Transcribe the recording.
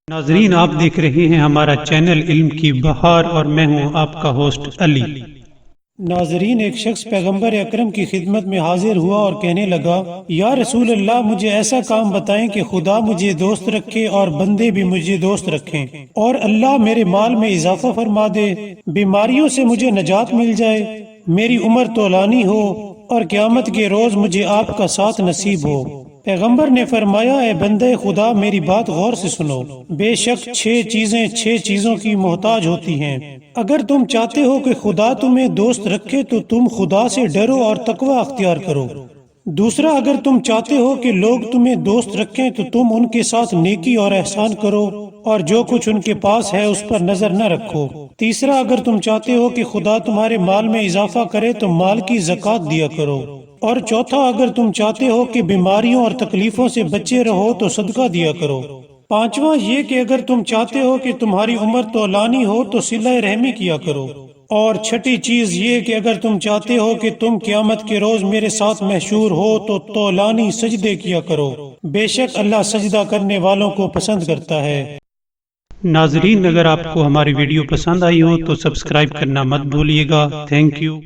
ناظرین، آپ دیکھ رہے ہیں ہمارا چینل علم کی بہار اور میں ہوں آپ کا ہوسٹ علی۔ ناظرین، ایک شخص پیغمبر اکرم کی خدمت میں حاضر ہوا اور کہنے لگا، یا رسول اللہ، مجھے ایسا کام بتائیں کہ خدا مجھے دوست رکھے اور بندے بھی مجھے دوست رکھیں، اور اللہ میرے مال میں اضافہ فرما دے، بیماریوں سے مجھے نجات مل جائے، میری عمر طولانی ہو اور قیامت کے روز مجھے آپ کا ساتھ نصیب ہو۔ پیغمبر نے فرمایا، اے بندے خدا، میری بات غور سے سنو۔ بے شک 6 چیزیں 6 چیزوں کی محتاج ہوتی ہیں۔ اگر تم چاہتے ہو کہ خدا تمہیں دوست رکھے تو تم خدا سے ڈرو اور تقوی اختیار کرو۔ دوسرا، اگر تم چاہتے ہو کہ لوگ تمہیں دوست رکھیں تو تم ان کے ساتھ نیکی اور احسان کرو اور جو کچھ ان کے پاس ہے اس پر نظر نہ رکھو۔ تیسرا، اگر تم چاہتے ہو کہ خدا تمہارے مال میں اضافہ کرے تو مال کی زکوٰۃ دیا کرو۔ اور چوتھا، اگر تم چاہتے ہو کہ بیماریوں اور تکلیفوں سے بچے رہو تو صدقہ دیا کرو۔ پانچواں یہ کہ اگر تم چاہتے ہو کہ تمہاری عمر طولانی ہو تو صلہ رحمی کیا کرو۔ اور چھٹی چیز یہ کہ اگر تم چاہتے ہو کہ تم قیامت کے روز میرے ساتھ محشور ہو تو طولانی سجدے کیا کرو، بے شک اللہ سجدہ کرنے والوں کو پسند کرتا ہے۔ ناظرین، اگر آپ کو ہماری ویڈیو پسند آئی ہو تو سبسکرائب کرنا مت بھولیے گا۔ Thank you.